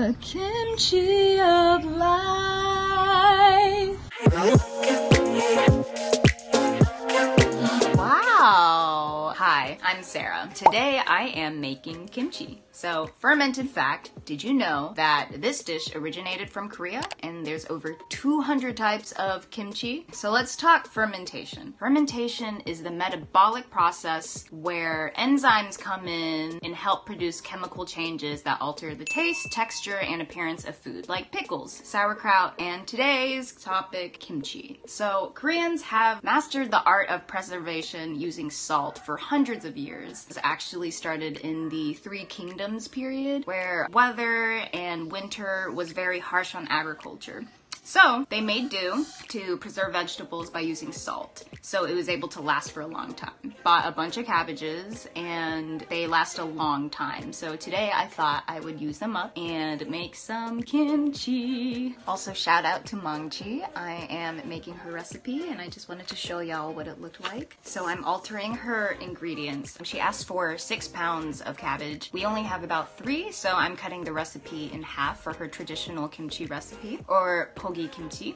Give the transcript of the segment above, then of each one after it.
The kimchi of life. Wow! Hi, I'm Sarah. Today I am making kimchi. So, fermented fact, did you know that this dish originated from Korea and there's over 200 types of kimchi? So let's talk fermentation. Fermentation is the metabolic process where enzymes come in and help produce chemical changes that alter the taste, texture, and appearance of food, like pickles, sauerkraut, and today's topic, kimchi. So Koreans have mastered the art of preservation using salt for hundreds of years. This actually started in the Three Kingdoms period, where weather and winter was very harsh on agriculture. So they made do to preserve vegetables by using salt. So it was able to last for a long time. Bought a bunch of cabbages and they last a long time. So today I thought I would use them up and make some kimchi. Also shout out to Maangchi. I am making her recipe and I just wanted to show y'all what it looked like. So I'm altering her ingredients. She asked for 6 pounds of cabbage. We only have about 3, so I'm cutting the recipe in half for her traditional kimchi recipe, or Pogi Kimchi.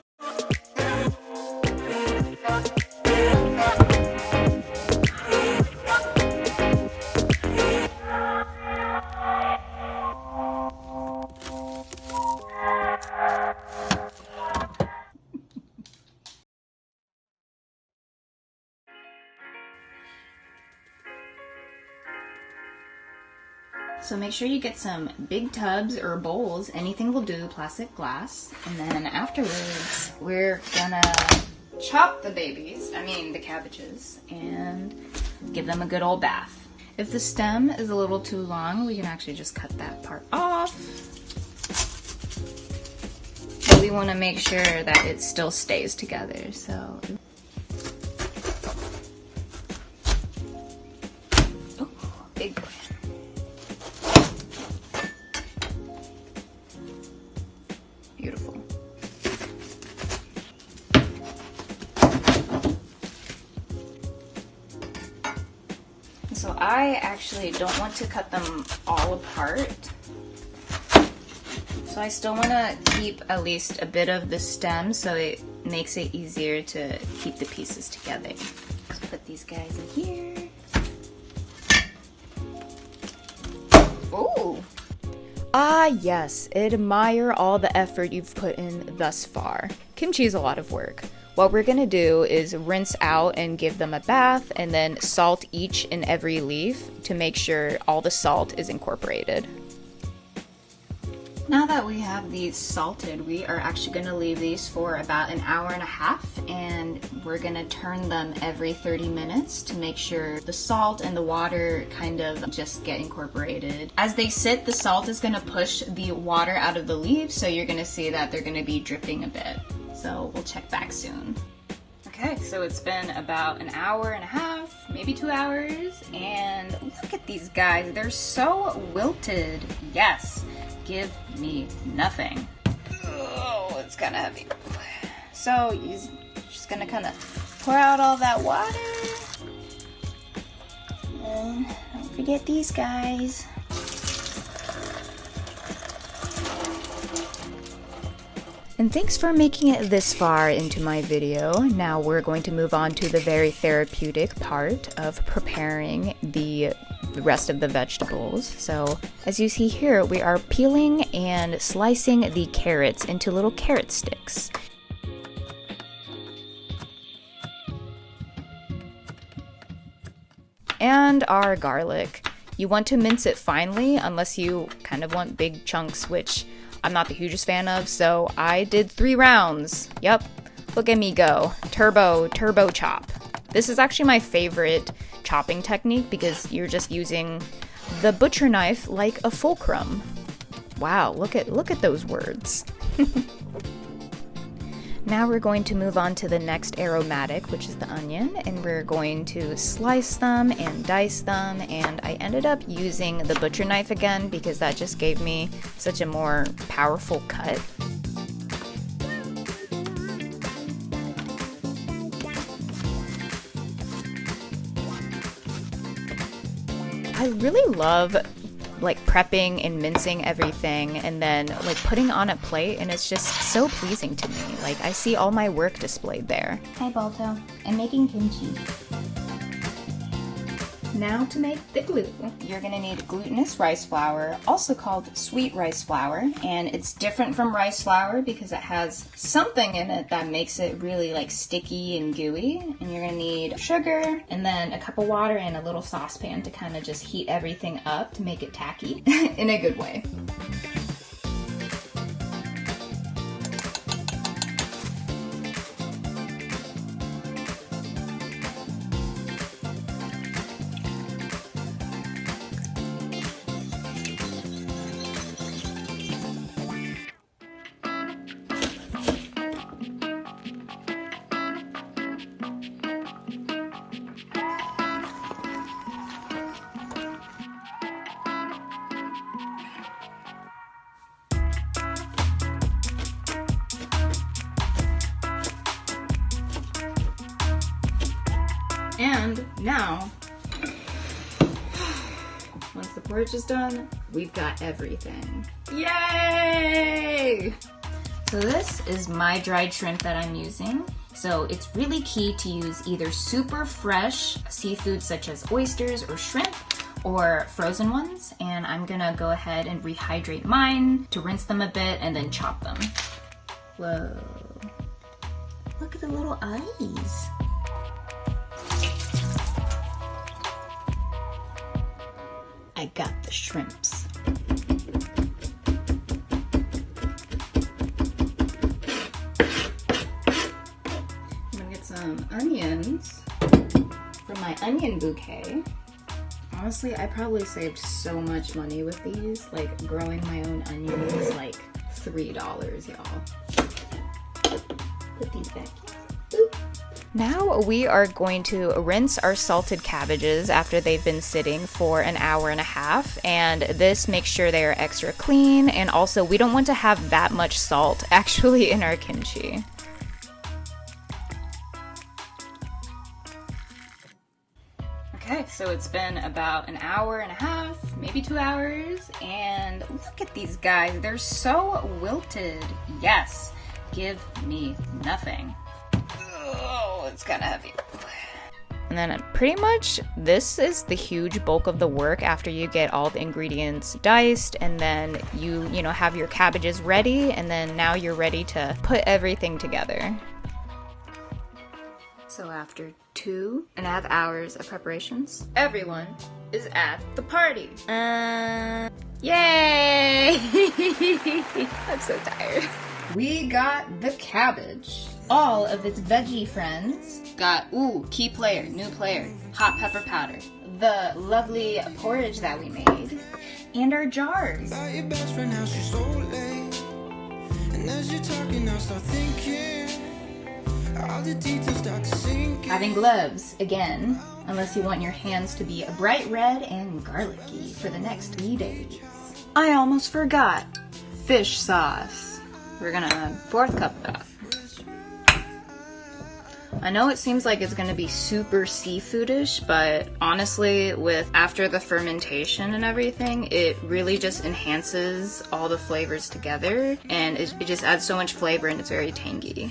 So make sure you get some big tubs or bowls, anything will do, plastic, glass. And then afterwards, we're gonna chop the the cabbages, and give them a good old bath. If the stem is a little too long, we can actually just cut that part off. But we wanna make sure that it still stays together, so. Oh, big boy. Beautiful. So I actually don't want to cut them all apart. So I still want to keep at least a bit of the stem so it makes it easier to keep the pieces together. Let's put these guys in here. Ooh. Ah yes, admire all the effort you've put in thus far. Kimchi is a lot of work. What we're gonna do is rinse out and give them a bath and then salt each and every leaf to make sure all the salt is incorporated. Now that we have these salted, we are actually going to leave these for about an hour and a half, and we're going to turn them every 30 minutes to make sure the salt and the water kind of just get incorporated. As they sit, the salt is going to push the water out of the leaves, so you're going to see that they're going to be dripping a bit. So we'll check back soon. Okay, so it's been about an hour and a half, maybe 2 hours, and look at these guys. They're so wilted. Yes. Give me nothing. Oh, it's kind of heavy. So you're just gonna kind of pour out all that water. And don't forget these guys. And thanks for making it this far into my video. Now we're going to move on to the very therapeutic part of preparing the rest of the vegetables. So as you see here, we are peeling and slicing the carrots into little carrot sticks. And our garlic. You want to mince it finely unless you kind of want big chunks, which I'm not the hugest fan of, so I did 3 rounds. Yep, look at me go. Turbo chop. This is actually my favorite chopping technique because you're just using the butcher knife like a fulcrum. Wow, look at those words. Now we're going to move on to the next aromatic, which is the onion, and we're going to slice them and dice them, and I ended up using the butcher knife again because that just gave me such a more powerful cut. I really love like prepping and mincing everything and then like putting on a plate, and it's just so pleasing to me. Like I see all my work displayed there. Hi Balto, I'm making kimchi. Now to make the glue. You're gonna need glutinous rice flour, also called sweet rice flour, and it's different from rice flour because it has something in it that makes it really like sticky and gooey. And you're gonna need sugar and then a cup of water and a little saucepan to kind of just heat everything up to make it tacky in a good way. And now, once the porridge is done, we've got everything. Yay! So this is my dried shrimp that I'm using. So it's really key to use either super fresh seafood such as oysters or shrimp, or frozen ones. And I'm gonna go ahead and rehydrate mine to rinse them a bit and then chop them. Whoa. Look at the little eyes. I got the shrimps. I'm gonna get some onions from my onion bouquet. Honestly, I probably saved so much money with these. Like growing my own onions is like $3, y'all. Put these back. Boop. Now we are going to rinse our salted cabbages after they've been sitting for an hour and a half, and this makes sure they are extra clean, and also we don't want to have that much salt actually in our kimchi. Okay, so it's been about an hour and a half, maybe 2 hours, and look at these guys. They're so wilted. Yes, give me nothing. Oh, it's kind of heavy. And then pretty much this is the huge bulk of the work after you get all the ingredients diced, and then you know, have your cabbages ready, and then now you're ready to put everything together. So after 2.5 hours of preparations, everyone is at the party. Yay! I'm so tired. We got the cabbage. All of its veggie friends got, key player, new player, hot pepper powder, the lovely porridge that we made, and our jars. Your best friend, how she's so late. And as you're talking, I'll start thinking, all the details start to sink. Having gloves, again, unless you want your hands to be bright red and garlicky for the next 3 days. I almost forgot. Fish sauce. We're gonna add 1/4 cup of that. I know it seems like it's gonna be super seafoodish, but honestly, after the fermentation and everything, it really just enhances all the flavors together, and it just adds so much flavor, and it's very tangy.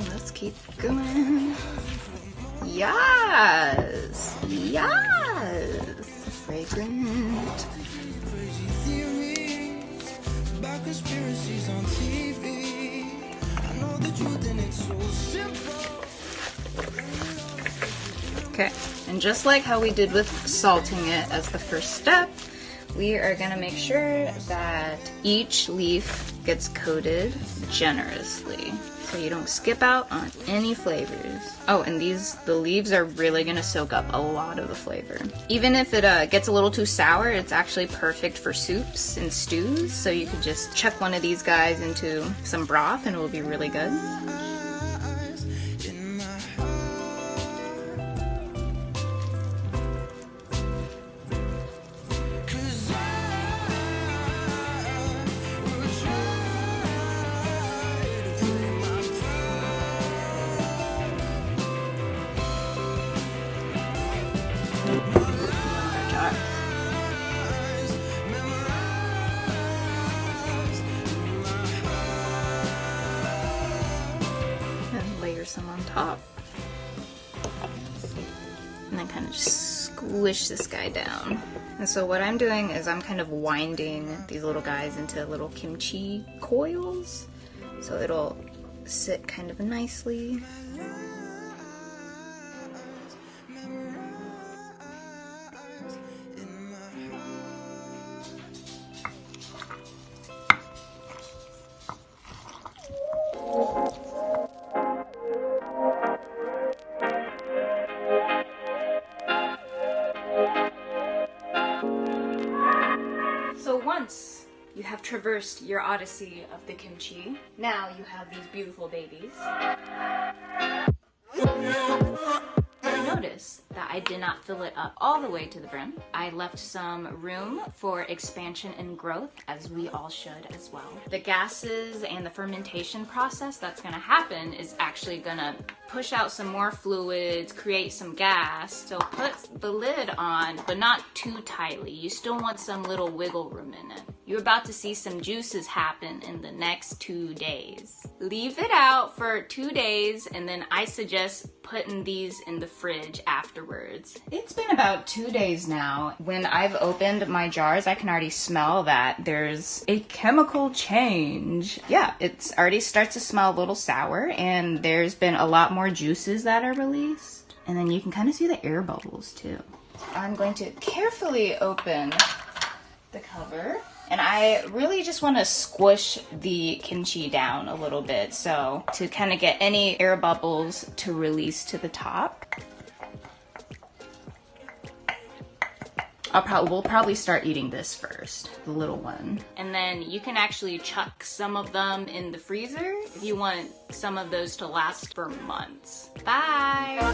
Let's keep going. Yes! Yes! Fragrant. Conspiracies on TV. I know the truth and it's so simple. Okay, and just like how we did with salting it as the first step, we are gonna make sure that each leaf gets coated generously, so you don't skip out on any flavors. Oh, and the leaves are really gonna soak up a lot of the flavor. Even if it gets a little too sour, it's actually perfect for soups and stews, so you could just chuck one of these guys into some broth and it will be really good. top. And then kind of just squish this guy down. And so what I'm doing is I'm kind of winding these little guys into little kimchi coils. So it'll sit kind of nicely. So once you have traversed your odyssey of the kimchi, now you have these beautiful babies. Notice that I did not fill it up all the way to the brim. I left some room for expansion and growth, as we all should as well. The gases and the fermentation process that's gonna happen is actually gonna push out some more fluids, create some gas. So put the lid on, but not too tightly. You still want some little wiggle room in it. You're about to see some juices happen in the next 2 days. Leave it out for 2 days, and then I suggest putting these in the fridge afterwards. It's been about 2 days now. When I've opened my jars, I can already smell that there's a chemical change. Yeah, it's already starts to smell a little sour, and there's been a lot more juices that are released. And then you can kind of see the air bubbles too. I'm going to carefully open the cover. And I really just want to squish the kimchi down a little bit, so to kind of get any air bubbles to release to the top. We'll probably start eating this first, the little one. And then you can actually chuck some of them in the freezer if you want some of those to last for months. Bye!